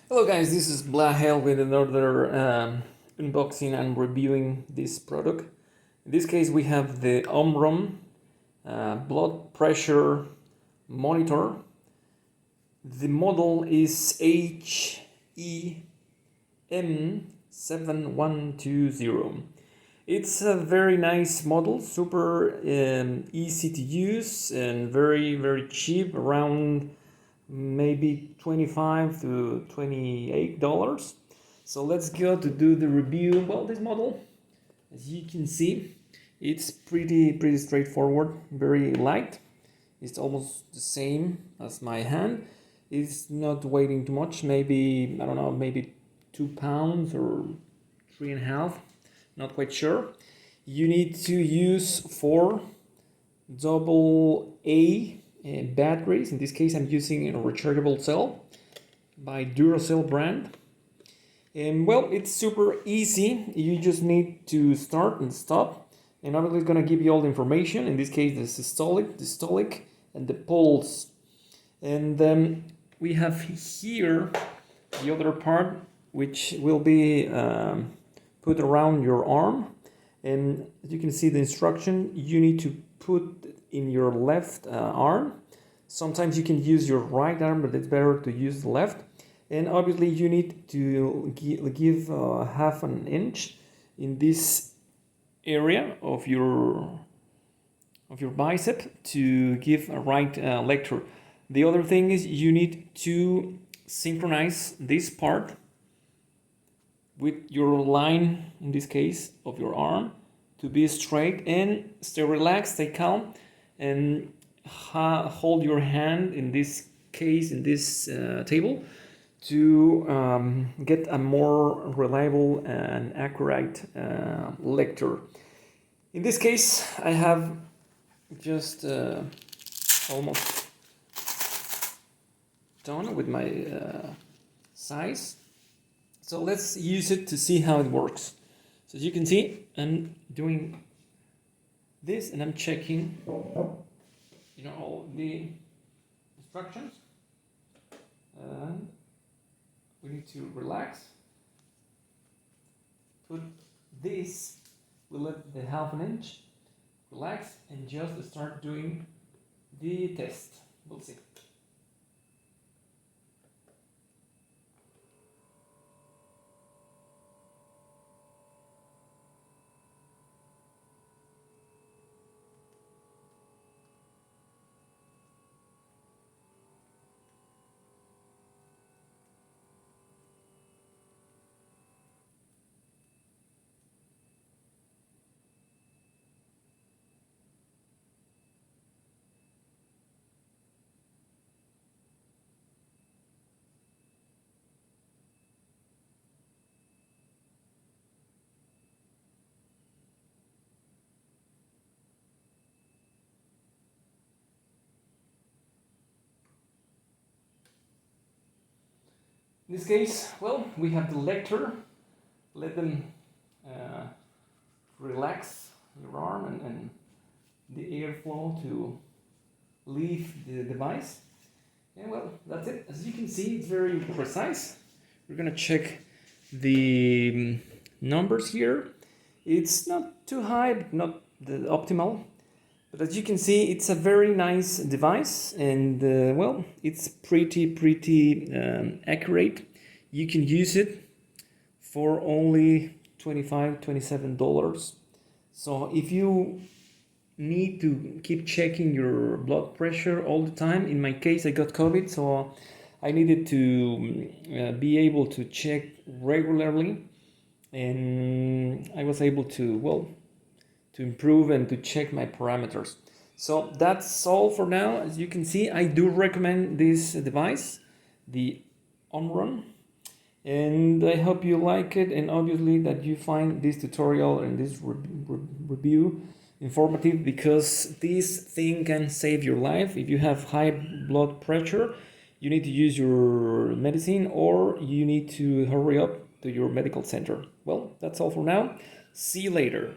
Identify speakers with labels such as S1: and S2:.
S1: Hello guys, this is Blahel with another unboxing and reviewing this product. In this case we have the Omron blood pressure monitor. The model is HEM7120. It's a very nice model, super easy to use and very cheap, around maybe $25 to $28. So let's go to do the review. Well, this model, as you can see, it's pretty straightforward, very light. It's almost the same as my hand. It's not weighing too much, maybe, I don't know, maybe 2 pounds or 3.5, not quite sure. You need to use 4 AA batteries. In this case I'm using a rechargeable cell by Duracell brand, and well, it's super easy. You just need to start and stop, and obviously it's going to give you all the information. In this case the systolic and the pulse. And then we have here the other part, which will be put around your arm, and as you can see the instruction, you need to put in your left arm. Sometimes you can use your right arm, but it's better to use the left. And obviously you need to give half an inch in this area of your bicep to give a right lecture. The other thing is you need to synchronize this part with your line, in this case, of your arm, to be straight, and stay relaxed, stay calm, and hold your hand, in this case, in this table, to get a more reliable and accurate lecture. In this case, I have just almost done with my size. So let's use it to see how it works. So as you can see, I'm doing this and I'm checking, all the instructions. And we need to relax. Put this, we'll let the half an inch, relax, and just start doing the test. We'll see. In this case, well, we have the lecture. Let them relax your arm and the airflow to leave the device. And well, that's it. As you can see, it's very precise. We're gonna check the numbers here. It's not too high, but not the optimal. But as you can see, it's a very nice device, and well, it's pretty accurate. You can use it for only $27. So if you need to keep checking your blood pressure all the time, in my case I got COVID, so I needed to be able to check regularly, and I was able to, well, to improve and to check my parameters. So that's all for now. As you can see, I do recommend this device, the Omron, and I hope you like it, and obviously that you find this tutorial and this review informative, because this thing can save your life. If you have high blood pressure, you need to use your medicine, or you need to hurry up to your medical center. Well, that's all for now. See you later.